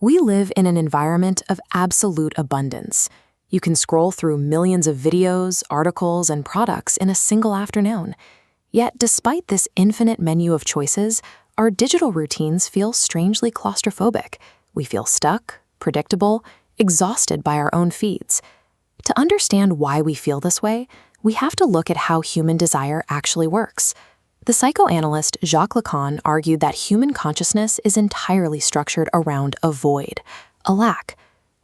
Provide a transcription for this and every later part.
We live in an environment of absolute abundance. You can scroll through millions of videos, articles, and products in a single afternoon. Yet, despite this infinite menu of choices, our digital routines feel strangely claustrophobic. We feel stuck, predictable, exhausted by our own feeds. To understand why we feel this way, we have to look at how human desire actually works. The psychoanalyst Jacques Lacan argued that human consciousness is entirely structured around a void, a lack.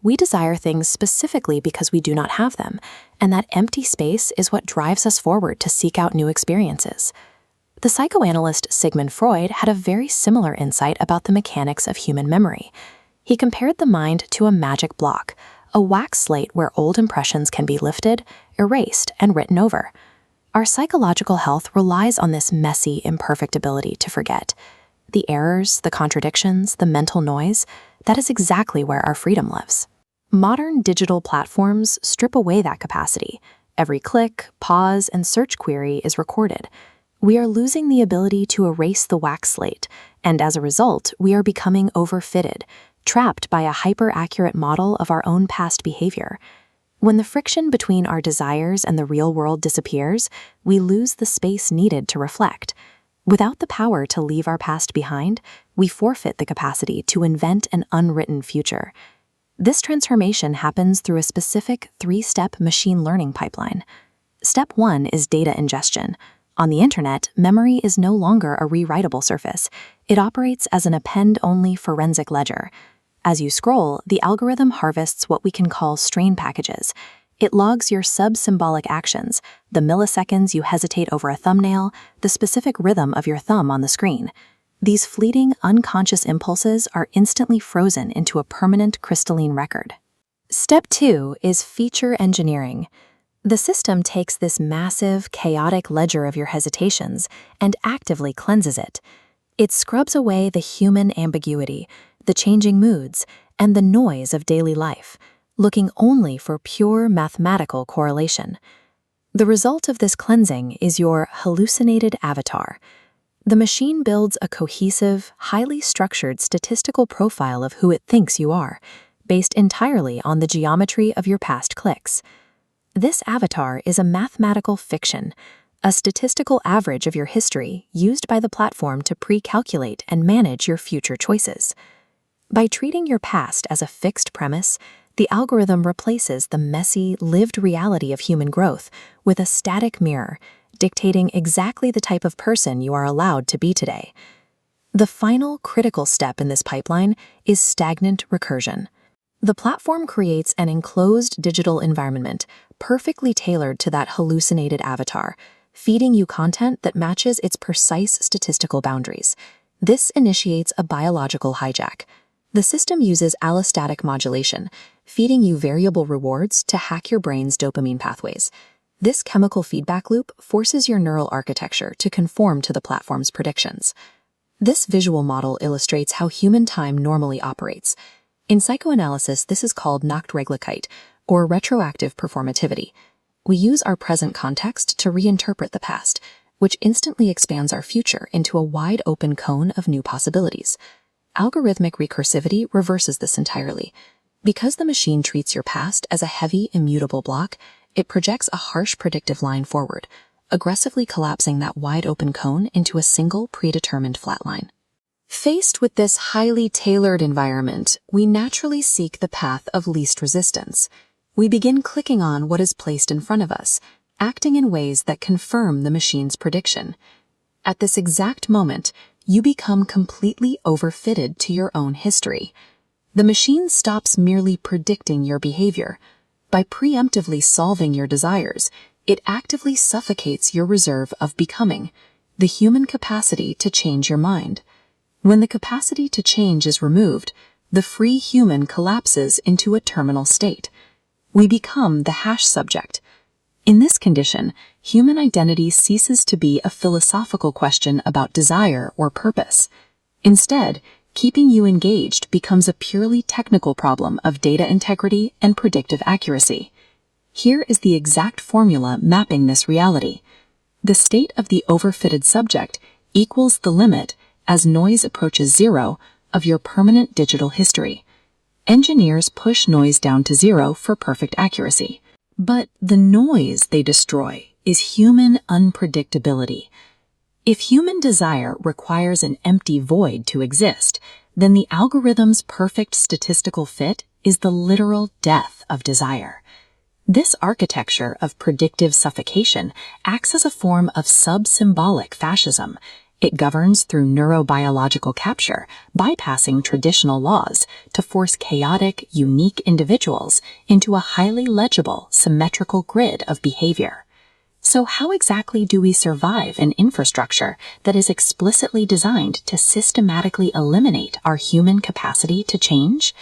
We desire things specifically because we do not have them, and that empty space is what drives us forward to seek out new experiences. The psychoanalyst Sigmund Freud had a very similar insight about the mechanics of human memory. He compared the mind to a magic block, a wax slate where old impressions can be lifted, erased, and written over. Our psychological health relies on this messy, imperfect ability to forget. The errors, the contradictions, the mental noise, that is exactly where our freedom lives. Modern digital platforms strip away that capacity. Every click, pause, and search query is recorded. We are losing the ability to erase the wax slate, and as a result, we are becoming overfitted, trapped by a hyper-accurate model of our own past behavior. When the friction between our desires and the real world disappears, we lose the space needed to reflect. Without the power to leave our past behind, we forfeit the capacity to invent an unwritten future. This transformation happens through a specific 3-step machine learning pipeline. Step 1 is data ingestion. On the internet, memory is no longer a rewritable surface. It operates as an append-only forensic ledger. As you scroll, the algorithm harvests what we can call strain packages. It logs your sub-symbolic actions, the milliseconds you hesitate over a thumbnail, the specific rhythm of your thumb on the screen. These fleeting, unconscious impulses are instantly frozen into a permanent crystalline record. Step 2 is feature engineering. The system takes this massive, chaotic ledger of your hesitations and actively cleanses it. It scrubs away the human ambiguity, the changing moods, and the noise of daily life, looking only for pure mathematical correlation. The result of this cleansing is your hallucinated avatar. The machine builds a cohesive, highly structured statistical profile of who it thinks you are, based entirely on the geometry of your past clicks. This avatar is a mathematical fiction, a statistical average of your history used by the platform to pre-calculate and manage your future choices. By treating your past as a fixed premise, the algorithm replaces the messy, lived reality of human growth with a static mirror, dictating exactly the type of person you are allowed to be today. The final critical step in this pipeline is stagnant recursion. The platform creates an enclosed digital environment perfectly tailored to that hallucinated avatar, feeding you content that matches its precise statistical boundaries. This initiates a biological hijack. The system uses allostatic modulation, feeding you variable rewards to hack your brain's dopamine pathways. This chemical feedback loop forces your neural architecture to conform to the platform's predictions. This visual model illustrates how human time normally operates. In psychoanalysis, this is called Nachträglichkeit, or retroactive performativity. We use our present context to reinterpret the past, which instantly expands our future into a wide-open cone of new possibilities. Algorithmic recursivity reverses this entirely. Because the machine treats your past as a heavy, immutable block, it projects a harsh predictive line forward, aggressively collapsing that wide-open cone into a single predetermined flatline. Faced with this highly tailored environment, we naturally seek the path of least resistance. We begin clicking on what is placed in front of us, acting in ways that confirm the machine's prediction. At this exact moment, you become completely overfitted to your own history. The machine stops merely predicting your behavior. By preemptively solving your desires, it actively suffocates your reserve of becoming, the human capacity to change your mind. When the capacity to change is removed, the free human collapses into a terminal state. We become the hash subject. In this condition, human identity ceases to be a philosophical question about desire or purpose. Instead, keeping you engaged becomes a purely technical problem of data integrity and predictive accuracy. Here is the exact formula mapping this reality. The state of the overfitted subject equals the limit, as noise approaches zero, of your permanent digital history. Engineers push noise down to zero for perfect accuracy. But the noise they destroy is human unpredictability. If human desire requires an empty void to exist, then the algorithm's perfect statistical fit is the literal death of desire. This architecture of predictive suffocation acts as a form of sub-symbolic fascism. It governs through neurobiological capture, bypassing traditional laws to force chaotic, unique individuals into a highly legible, symmetrical grid of behavior. So how exactly do we survive an infrastructure that is explicitly designed to systematically eliminate our human capacity to change?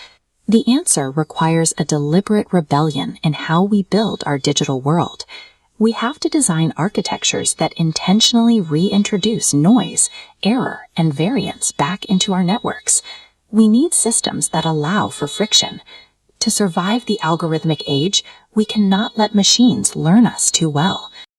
The answer requires a deliberate rebellion in how we build our digital world. We have to design architectures that intentionally reintroduce noise, error, and variance back into our networks. We need systems that allow for friction. To survive the algorithmic age, we cannot let machines learn us too well.